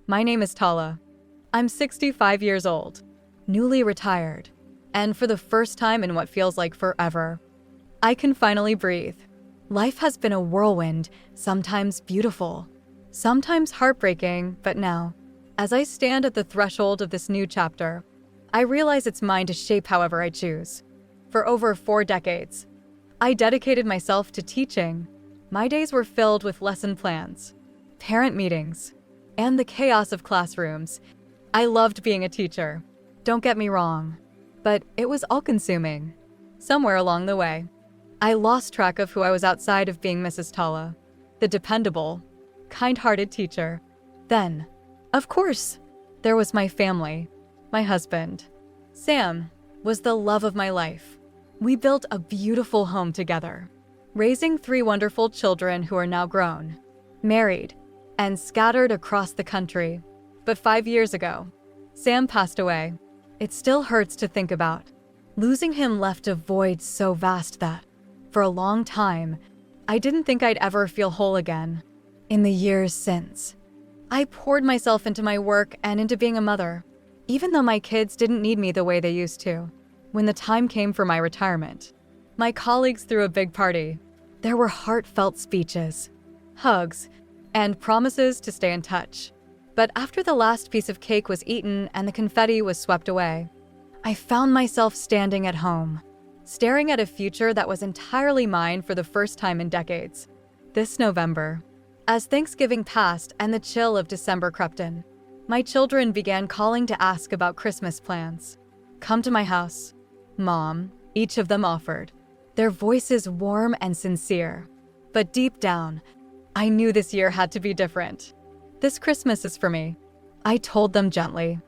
My name is Tala. I'm 65 years old, newly retired, and for the first time in what feels like forever, I can finally breathe. Life has been a whirlwind, sometimes beautiful, sometimes heartbreaking, but now, as I stand at the threshold of this new chapter, I realize it's mine to shape however I choose. For over 4 decades, I dedicated myself to teaching. My days were filled with lesson plans, parent meetings, and the chaos of classrooms. I loved being a teacher, don't get me wrong, but it was all-consuming. Somewhere along the way, I lost track of who I was outside of being Mrs. Tala, the dependable, kind-hearted teacher. Then, of course, there was my family. My husband, Sam, was the love of my life. We built a beautiful home together, raising 3 wonderful children who are now grown, married, and scattered across the country. But 5 years ago, Sam passed away. It still hurts to think about. Losing him left a void so vast that, for a long time, I didn't think I'd ever feel whole again. In the years since, I poured myself into my work and into being a mother, even though my kids didn't need me the way they used to. When the time came for my retirement, my colleagues threw a big party. There were heartfelt speeches, hugs, and promises to stay in touch. But after the last piece of cake was eaten and the confetti was swept away, I found myself standing at home, staring at a future that was entirely mine for the first time in decades. This November, as Thanksgiving passed and the chill of December crept in, my children began calling to ask about Christmas plans. "Come to my house, Mom," each of them offered, their voices warm and sincere. But deep down, I knew this year had to be different. "This Christmas is for me," I told them gently.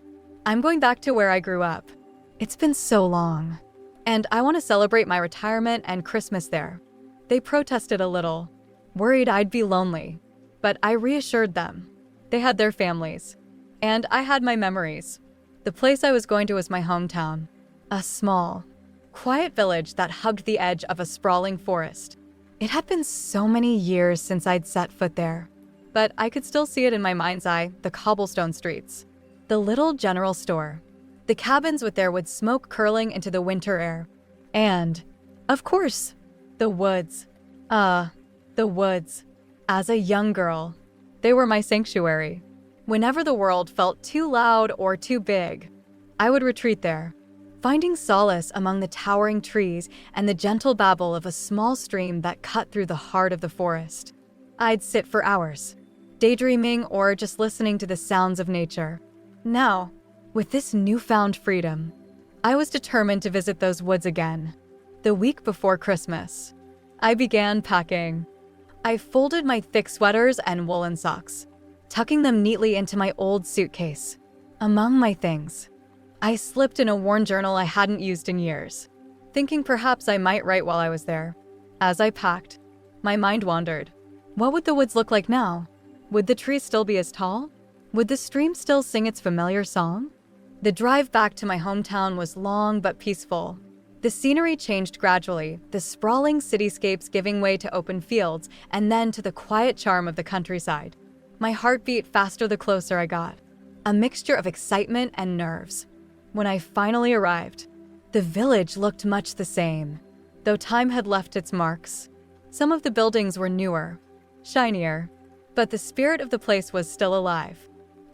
"I'm going back to where I grew up. It's been so long, and I want to celebrate my retirement and Christmas there." They protested a little, worried I'd be lonely, but I reassured them. They had their families, and I had my memories. The place I was going to was my hometown, a small, quiet village that hugged the edge of a sprawling forest. It had been so many years since I'd set foot there, but I could still see it in my mind's eye, the cobblestone streets, the little general store, the cabins with their wood smoke curling into the winter air, and, of course, the woods. The woods. As a young girl, they were my sanctuary. Whenever the world felt too loud or too big, I would retreat there, finding solace among the towering trees and the gentle babble of a small stream that cut through the heart of the forest. I'd sit for hours, daydreaming or just listening to the sounds of nature. Now, with this newfound freedom, I was determined to visit those woods again. The week before Christmas, I began packing. I folded my thick sweaters and woolen socks, tucking them neatly into my old suitcase. Among my things, I slipped in a worn journal I hadn't used in years, thinking perhaps I might write while I was there. As I packed, my mind wandered. What would the woods look like now? Would the trees still be as tall? Would the stream still sing its familiar song? The drive back to my hometown was long but peaceful. The scenery changed gradually, the sprawling cityscapes giving way to open fields and then to the quiet charm of the countryside. My heart beat faster the closer I got, a mixture of excitement and nerves. When I finally arrived, the village looked much the same, though time had left its marks. Some of the buildings were newer, shinier, but the spirit of the place was still alive.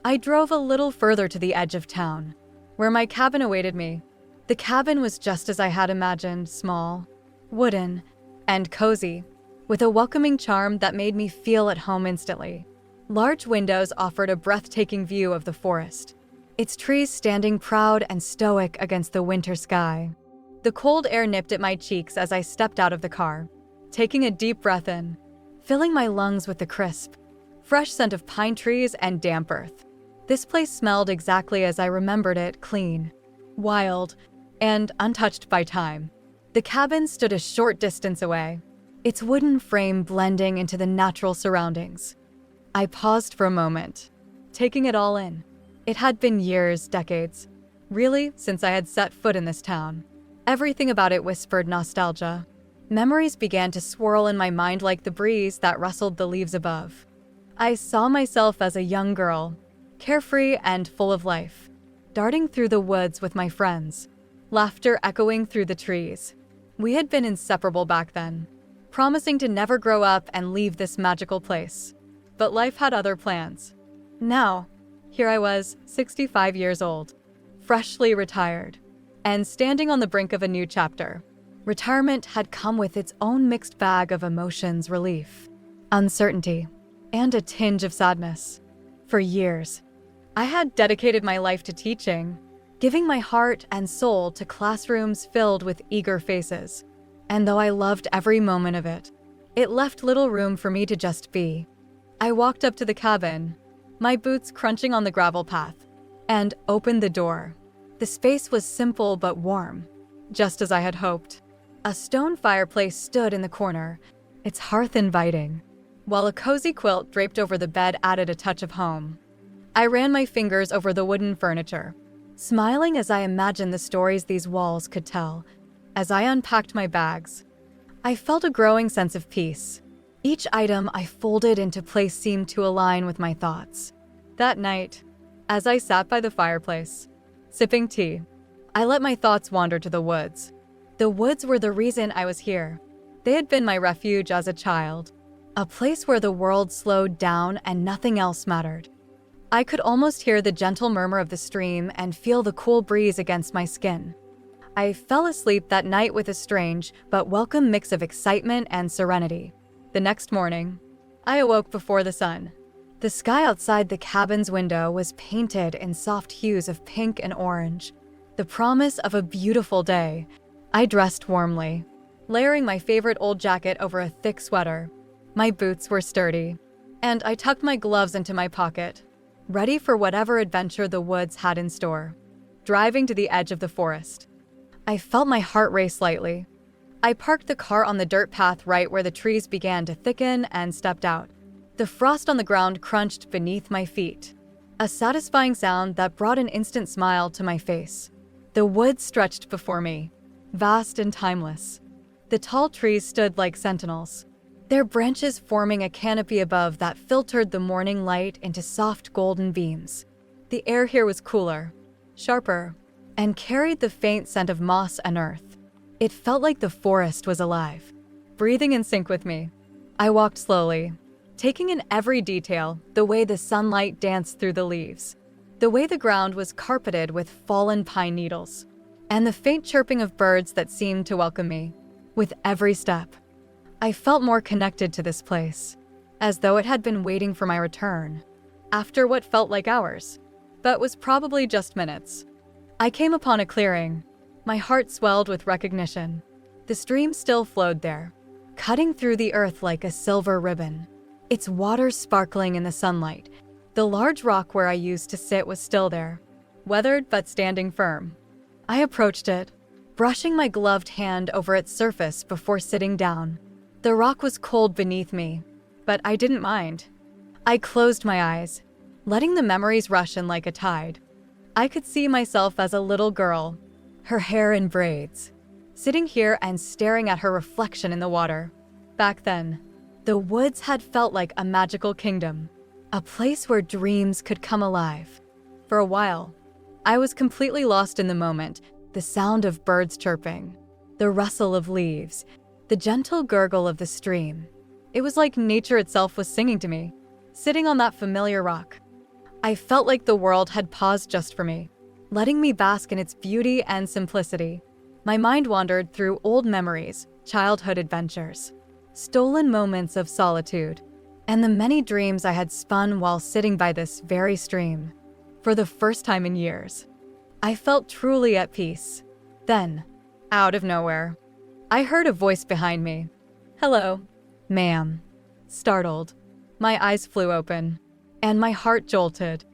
I drove a little further to the edge of town, where my cabin awaited me. The cabin was just as I had imagined, small, wooden, and cozy, with a welcoming charm that made me feel at home instantly. Large windows offered a breathtaking view of the forest, its trees standing proud and stoic against the winter sky. The cold air nipped at my cheeks as I stepped out of the car, taking a deep breath in, filling my lungs with the crisp, fresh scent of pine trees and damp earth. This place smelled exactly as I remembered it, clean, wild, and untouched by time. The cabin stood a short distance away, its wooden frame blending into the natural surroundings. I paused for a moment, taking it all in. It had been years, decades, really, since I had set foot in this town. Everything about it whispered nostalgia. Memories began to swirl in my mind like the breeze that rustled the leaves above. I saw myself as a young girl, carefree and full of life, darting through the woods with my friends, laughter echoing through the trees. We had been inseparable back then, promising to never grow up and leave this magical place. But life had other plans. Now, here I was, 65 years old, freshly retired, and standing on the brink of a new chapter. Retirement had come with its own mixed bag of emotions: relief, uncertainty, and a tinge of sadness. For years, I had dedicated my life to teaching, giving my heart and soul to classrooms filled with eager faces. And though I loved every moment of it, it left little room for me to just be. I walked up to the cabin, my boots crunching on the gravel path, and opened the door. The space was simple but warm, just as I had hoped. A stone fireplace stood in the corner, its hearth inviting, while a cozy quilt draped over the bed added a touch of home. I ran my fingers over the wooden furniture, smiling as I imagined the stories these walls could tell. As I unpacked my bags, I felt a growing sense of peace. Each item I folded into place seemed to align with my thoughts. That night, as I sat by the fireplace, sipping tea, I let my thoughts wander to the woods. The woods were the reason I was here. They had been my refuge as a child, a place where the world slowed down and nothing else mattered. I could almost hear the gentle murmur of the stream and feel the cool breeze against my skin. I fell asleep that night with a strange but welcome mix of excitement and serenity. The next morning, I awoke before the sun. The sky outside the cabin's window was painted in soft hues of pink and orange, the promise of a beautiful day. I dressed warmly, layering my favorite old jacket over a thick sweater. My boots were sturdy, and I tucked my gloves into my pocket, ready for whatever adventure the woods had in store. Driving to the edge of the forest, I felt my heart race slightly. I parked the car on the dirt path right where the trees began to thicken and stepped out. The frost on the ground crunched beneath my feet, a satisfying sound that brought an instant smile to my face. The woods stretched before me, vast and timeless. The tall trees stood like sentinels, their branches forming a canopy above that filtered the morning light into soft golden beams. The air here was cooler, sharper, and carried the faint scent of moss and earth. It felt like the forest was alive, breathing in sync with me. I walked slowly, taking in every detail: the way the sunlight danced through the leaves, the way the ground was carpeted with fallen pine needles, and the faint chirping of birds that seemed to welcome me. With every step, I felt more connected to this place, as though it had been waiting for my return. After what felt like hours, but was probably just minutes, I came upon a clearing. My heart swelled with recognition. The stream still flowed there, cutting through the earth like a silver ribbon, its waters sparkling in the sunlight. The large rock where I used to sit was still there, weathered but standing firm. I approached it, brushing my gloved hand over its surface before sitting down. The rock was cold beneath me, but I didn't mind. I closed my eyes, letting the memories rush in like a tide. I could see myself as a little girl, her hair in braids, sitting here and staring at her reflection in the water. Back then, the woods had felt like a magical kingdom, a place where dreams could come alive. For a while, I was completely lost in the moment: the sound of birds chirping, the rustle of leaves, the gentle gurgle of the stream. It was like nature itself was singing to me. Sitting on that familiar rock, I felt like the world had paused just for me, letting me bask in its beauty and simplicity. My mind wandered through old memories, childhood adventures, stolen moments of solitude, and the many dreams I had spun while sitting by this very stream. For the first time in years, I felt truly at peace. Then, out of nowhere, I heard a voice behind me. "Hello, ma'am." Startled, my eyes flew open, and my heart jolted.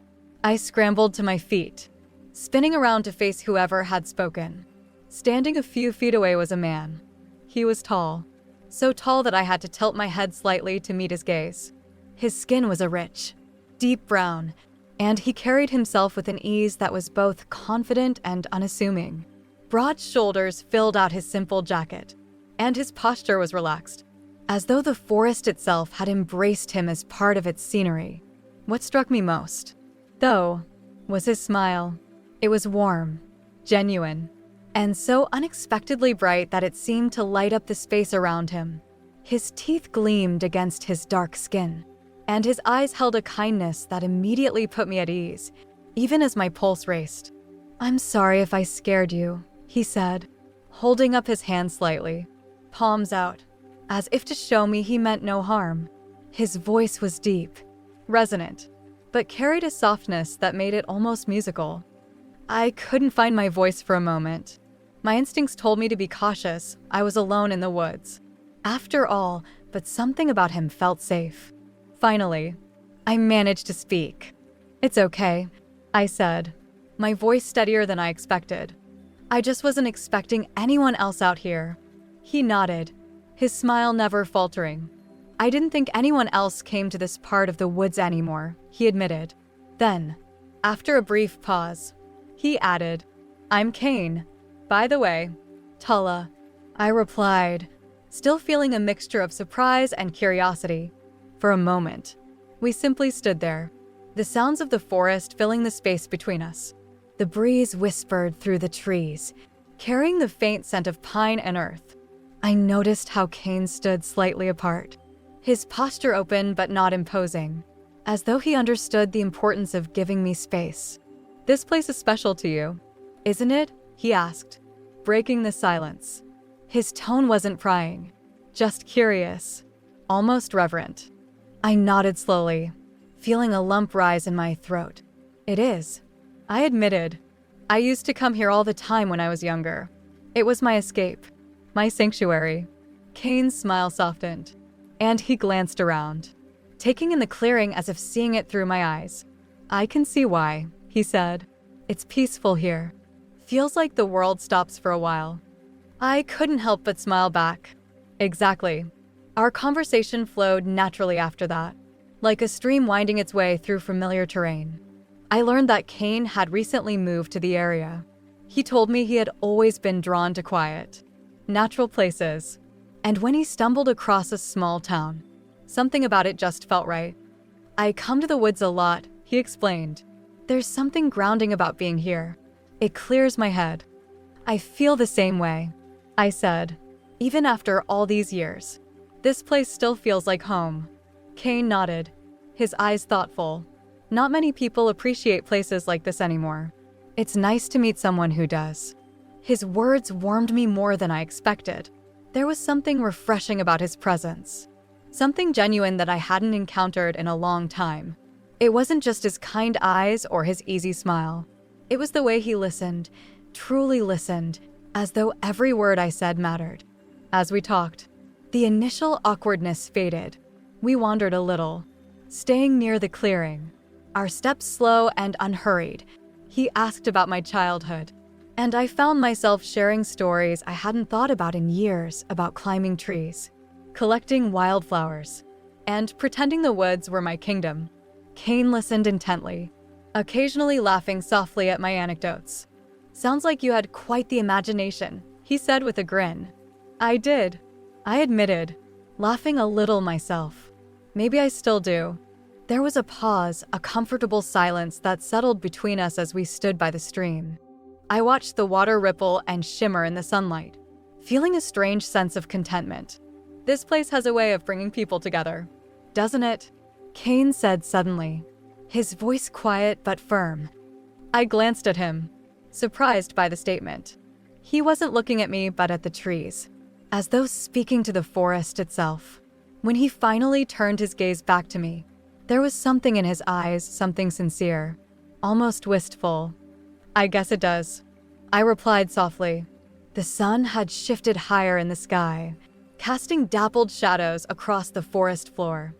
I scrambled to my feet, spinning around to face whoever had spoken. Standing a few feet away was a man. He was tall, so tall that I had to tilt my head slightly to meet his gaze. His skin was a rich, deep brown, and he carried himself with an ease that was both confident and unassuming. Broad shoulders filled out his simple jacket, and his posture was relaxed, as though the forest itself had embraced him as part of its scenery. What struck me most though, was his smile. It was warm, genuine, and so unexpectedly bright that it seemed to light up the space around him. His teeth gleamed against his dark skin, and his eyes held a kindness that immediately put me at ease, even as my pulse raced. "I'm sorry if I scared you," he said, holding up his hand slightly, palms out, as if to show me he meant no harm. His voice was deep, resonant, but carried a softness that made it almost musical. I couldn't find my voice for a moment. My instincts told me to be cautious. I was alone in the woods. After all, but something about him felt safe. Finally, I managed to speak. "It's okay," I said, my voice steadier than I expected. "I just wasn't expecting anyone else out here." He nodded, his smile never faltering. "I didn't think anyone else came to this part of the woods anymore," he admitted. Then, after a brief pause, he added, "I'm Kane. By the way, Tala," I replied, still feeling a mixture of surprise and curiosity. For a moment, we simply stood there, the sounds of the forest filling the space between us. The breeze whispered through the trees, carrying the faint scent of pine and earth. I noticed how Kane stood slightly apart, his posture open but not imposing, as though he understood the importance of giving me space. "This place is special to you, isn't it?" he asked, breaking the silence. His tone wasn't prying, just curious, almost reverent. I nodded slowly, feeling a lump rise in my throat. "It is," I admitted. "I used to come here all the time when I was younger. It was my escape, my sanctuary." Kane's smile softened, and he glanced around, taking in the clearing as if seeing it through my eyes. "I can see why," he said. "It's peaceful here. Feels like the world stops for a while." I couldn't help but smile back. Exactly. Our conversation flowed naturally after that, like a stream winding its way through familiar terrain. I learned that Kane had recently moved to the area. He told me he had always been drawn to quiet, natural places, and when he stumbled across a small town, something about it just felt right. "I come to the woods a lot," he explained. "There's something grounding about being here. It clears my head." "I feel the same way," I said. "Even after all these years, this place still feels like home." Kane nodded, his eyes thoughtful. "Not many people appreciate places like this anymore. It's nice to meet someone who does." His words warmed me more than I expected. There was something refreshing about his presence, something genuine that I hadn't encountered in a long time. It wasn't just his kind eyes or his easy smile. It was the way he listened, truly listened, as though every word I said mattered. As we talked, the initial awkwardness faded. We wandered a little, staying near the clearing, our steps slow and unhurried. He asked about my childhood, and I found myself sharing stories I hadn't thought about in years about climbing trees, collecting wildflowers, and pretending the woods were my kingdom. Kane listened intently, occasionally laughing softly at my anecdotes. "Sounds like you had quite the imagination," he said with a grin. "I did," I admitted, laughing a little myself. "Maybe I still do." There was a pause, a comfortable silence that settled between us as we stood by the stream. I watched the water ripple and shimmer in the sunlight, feeling a strange sense of contentment. "This place has a way of bringing people together, doesn't it?" Kane said suddenly, his voice quiet but firm. I glanced at him, surprised by the statement. He wasn't looking at me but at the trees, as though speaking to the forest itself. When he finally turned his gaze back to me, there was something in his eyes, something sincere, almost wistful. "I guess it does," I replied softly. The sun had shifted higher in the sky, casting dappled shadows across the forest floor.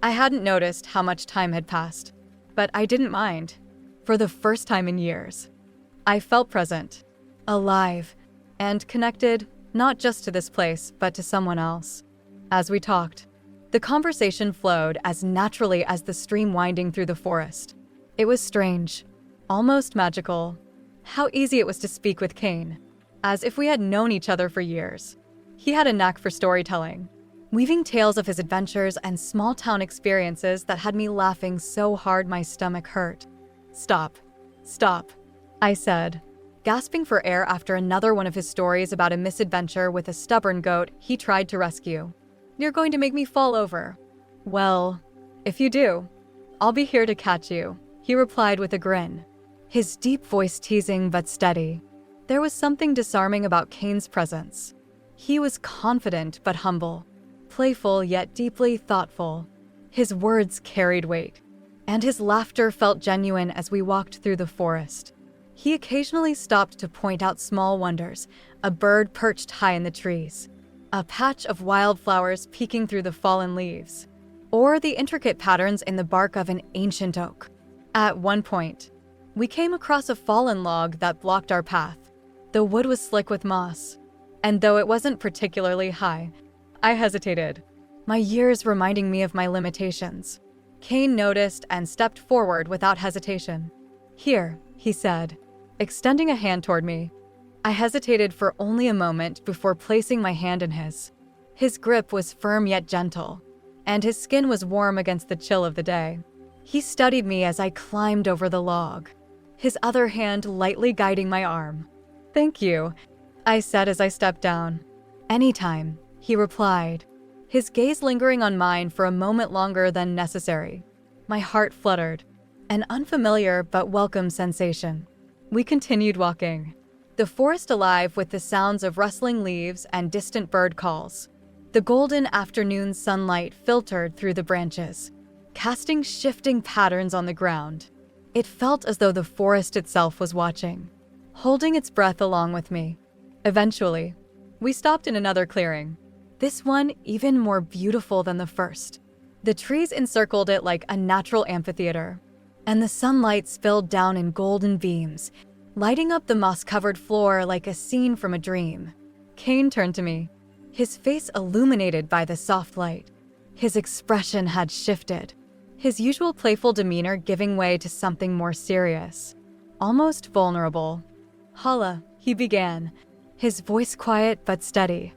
I hadn't noticed how much time had passed, but I didn't mind. For the first time in years, I felt present, alive, and connected not just to this place, but to someone else. As we talked, the conversation flowed as naturally as the stream winding through the forest. It was strange, almost magical, how easy it was to speak with Kane, as if we had known each other for years. He had a knack for storytelling, weaving tales of his adventures and small-town experiences that had me laughing so hard my stomach hurt. Stop. Stop, I said, gasping for air after another one of his stories about a misadventure with a stubborn goat he tried to rescue. You're going to make me fall over. Well, if you do, I'll be here to catch you, he replied with a grin, his deep voice teasing but steady. There was something disarming about Kane's presence. He was confident but humble, playful yet deeply thoughtful. His words carried weight, and his laughter felt genuine as we walked through the forest. He occasionally stopped to point out small wonders, a bird perched high in the trees, a patch of wildflowers peeking through the fallen leaves, or the intricate patterns in the bark of an ancient oak. At one point, we came across a fallen log that blocked our path. The wood was slick with moss, and though it wasn't particularly high, I hesitated, my years reminding me of my limitations. Kane noticed and stepped forward without hesitation. Here, he said, extending a hand toward me. I hesitated for only a moment before placing my hand in his. His grip was firm yet gentle, and his skin was warm against the chill of the day. He studied me as I climbed over the log, his other hand lightly guiding my arm. Thank you, I said as I stepped down. Anytime, he replied, his gaze lingering on mine for a moment longer than necessary. My heart fluttered, an unfamiliar but welcome sensation. We continued walking, the forest alive with the sounds of rustling leaves and distant bird calls. The golden afternoon sunlight filtered through the branches, casting shifting patterns on the ground. It felt as though the forest itself was watching, holding its breath along with me. Eventually, we stopped in another clearing, this one even more beautiful than the first. The trees encircled it like a natural amphitheater, and the sunlight spilled down in golden beams, lighting up the moss-covered floor like a scene from a dream. Kane turned to me, his face illuminated by the soft light. His expression had shifted, his usual playful demeanor giving way to something more serious, almost vulnerable. Hala, he began, his voice quiet but steady.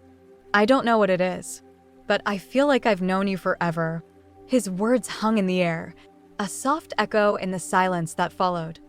I don't know what it is, but I feel like I've known you forever. His words hung in the air, a soft echo in the silence that followed.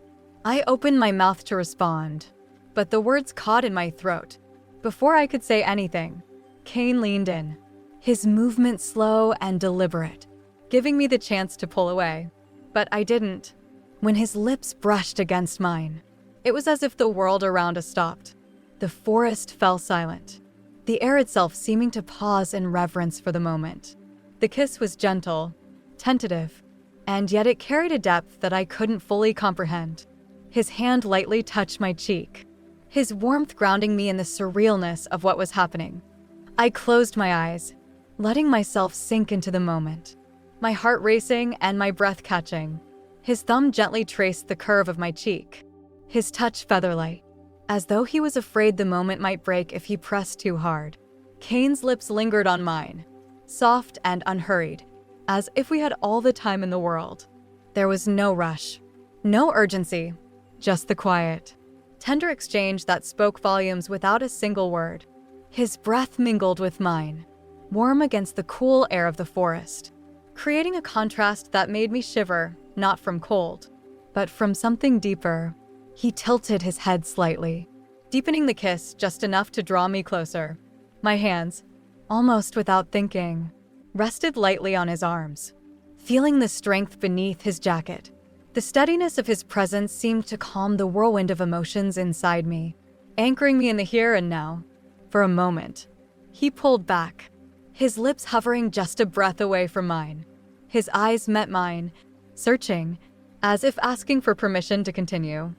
I opened my mouth to respond, but the words caught in my throat. Before I could say anything, Kane leaned in, his movement slow and deliberate, giving me the chance to pull away. But I didn't. When his lips brushed against mine, it was as if the world around us stopped. The forest fell silent, the air itself seeming to pause in reverence for the moment. The kiss was gentle, tentative, and yet it carried a depth that I couldn't fully comprehend. His hand lightly touched my cheek, his warmth grounding me in the surrealness of what was happening. I closed my eyes, letting myself sink into the moment, my heart racing and my breath catching. His thumb gently traced the curve of my cheek, his touch featherlight, as though he was afraid the moment might break if he pressed too hard. Kane's lips lingered on mine, soft and unhurried, as if we had all the time in the world. There was no rush, no urgency, just the quiet, tender exchange that spoke volumes without a single word. His breath mingled with mine, warm against the cool air of the forest, creating a contrast that made me shiver, not from cold, but from something deeper. He tilted his head slightly, deepening the kiss just enough to draw me closer. My hands, almost without thinking, rested lightly on his arms, feeling the strength beneath his jacket. The steadiness of his presence seemed to calm the whirlwind of emotions inside me, anchoring me in the here and now. For a moment, he pulled back, his lips hovering just a breath away from mine. His eyes met mine, searching, as if asking for permission to continue.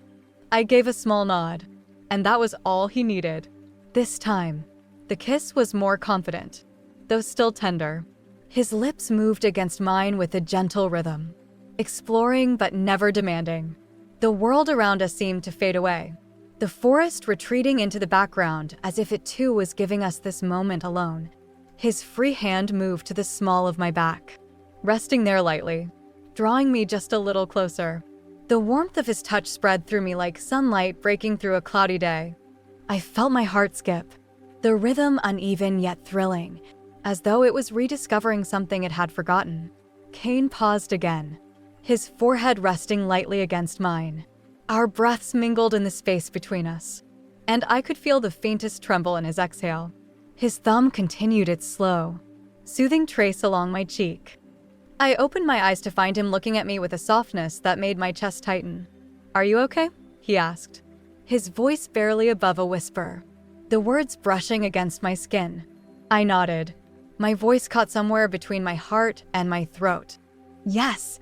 I gave a small nod, and that was all he needed. This time, the kiss was more confident, though still tender. His lips moved against mine with a gentle rhythm, exploring but never demanding. The world around us seemed to fade away, the forest retreating into the background as if it too was giving us this moment alone. His free hand moved to the small of my back, resting there lightly, drawing me just a little closer. The warmth of his touch spread through me like sunlight breaking through a cloudy day. I felt my heart skip, the rhythm uneven yet thrilling, as though it was rediscovering something it had forgotten. Kane paused again, his forehead resting lightly against mine. Our breaths mingled in the space between us, and I could feel the faintest tremble in his exhale. His thumb continued its slow, soothing trace along my cheek. I opened my eyes to find him looking at me with a softness that made my chest tighten. "Are you okay?" he asked, his voice barely above a whisper, the words brushing against my skin. I nodded. My voice caught somewhere between my heart and my throat. "Yes,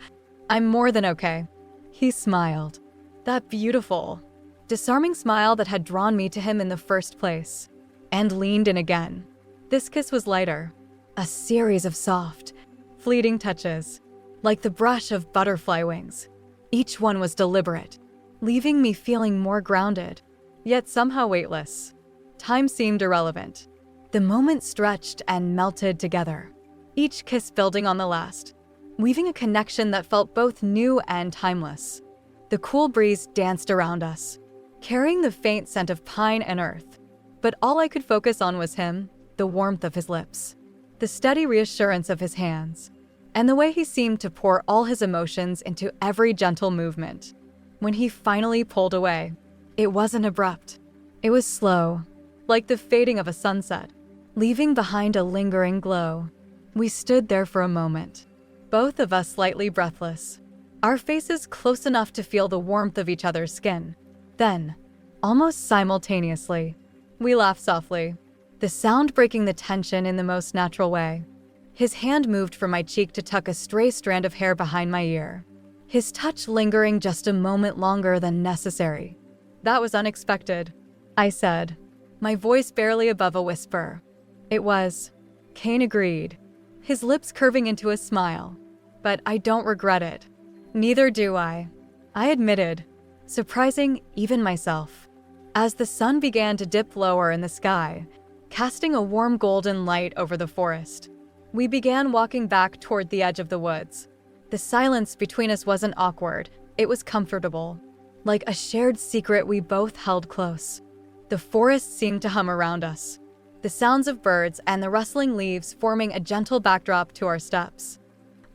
I'm more than okay." He smiled. That beautiful, disarming smile that had drawn me to him in the first place, and leaned in again. This kiss was lighter, a series of soft, fleeting touches, like the brush of butterfly wings. Each one was deliberate, leaving me feeling more grounded, yet somehow weightless. Time seemed irrelevant. The moment stretched and melted together, each kiss building on the last, weaving a connection that felt both new and timeless. The cool breeze danced around us, carrying the faint scent of pine and earth. But all I could focus on was him, the warmth of his lips, the steady reassurance of his hands, and the way he seemed to pour all his emotions into every gentle movement. When he finally pulled away, it wasn't abrupt. It was slow, like the fading of a sunset, leaving behind a lingering glow. We stood there for a moment, both of us slightly breathless, our faces close enough to feel the warmth of each other's skin. Then, almost simultaneously, we laughed softly, the sound breaking the tension in the most natural way. His hand moved from my cheek to tuck a stray strand of hair behind my ear, his touch lingering just a moment longer than necessary. "That was unexpected," I said, my voice barely above a whisper. "It was." Kane agreed, his lips curving into a smile. "But I don't regret it." "Neither do I admitted, surprising even myself. As the sun began to dip lower in the sky, casting a warm golden light over the forest, we began walking back toward the edge of the woods. The silence between us wasn't awkward, it was comfortable, like a shared secret we both held close. The forest seemed to hum around us, the sounds of birds and the rustling leaves forming a gentle backdrop to our steps.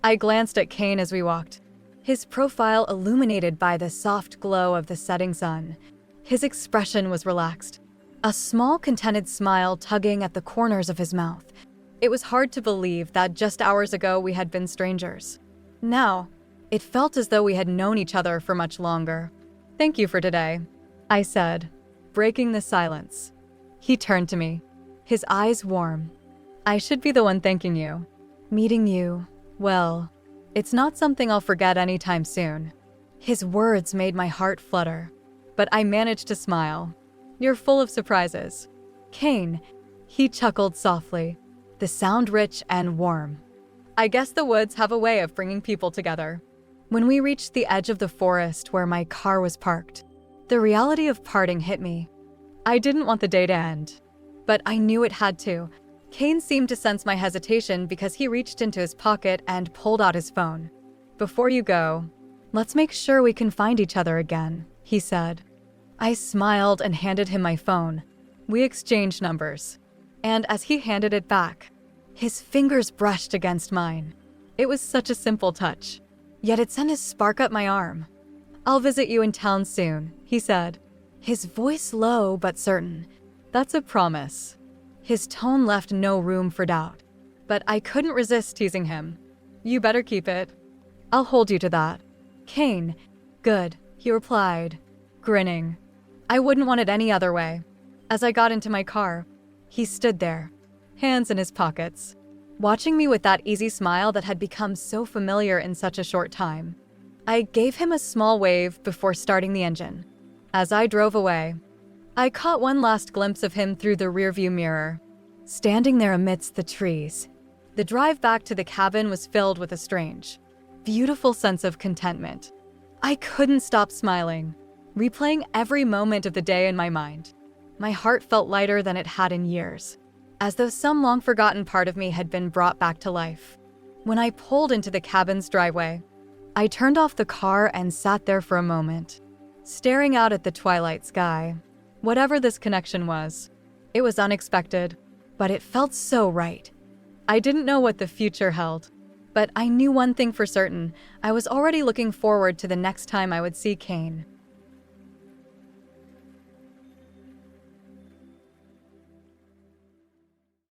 I glanced at Kane as we walked, his profile illuminated by the soft glow of the setting sun. His expression was relaxed, a small contented smile tugging at the corners of his mouth. It was hard to believe that just hours ago we had been strangers. Now, it felt as though we had known each other for much longer. "Thank you for today," I said, breaking the silence. He turned to me, his eyes warm. "I should be the one thanking you. Meeting you, well, it's not something I'll forget anytime soon." His words made my heart flutter, but I managed to smile. "You're full of surprises." "Kane," he chuckled softly, the sound rich and warm. "I guess the woods have a way of bringing people together." When we reached the edge of the forest where my car was parked, the reality of parting hit me. I didn't want the day to end, but I knew it had to. Kane seemed to sense my hesitation because he reached into his pocket and pulled out his phone. "Before you go, let's make sure we can find each other again," he said. I smiled and handed him my phone. We exchanged numbers, and as he handed it back, his fingers brushed against mine. It was such a simple touch, yet it sent a spark up my arm. "I'll visit you in town soon," he said, his voice low but certain. "That's a promise." His tone left no room for doubt, but I couldn't resist teasing him. "You better keep it." "I'll hold you to that." "Kane." "Good," he replied, grinning. I wouldn't want it any other way. As I got into my car, he stood there, hands in his pockets, watching me with that easy smile that had become so familiar in such a short time. I gave him a small wave before starting the engine. As I drove away, I caught one last glimpse of him through the rearview mirror, standing there amidst the trees. The drive back to the cabin was filled with a strange, beautiful sense of contentment. I couldn't stop smiling, replaying every moment of the day in my mind. My heart felt lighter than it had in years, as though some long-forgotten part of me had been brought back to life. When I pulled into the cabin's driveway, I turned off the car and sat there for a moment, staring out at the twilight sky. Whatever this connection was, it was unexpected, but it felt so right. I didn't know what the future held, but I knew one thing for certain. I was already looking forward to the next time I would see Kane.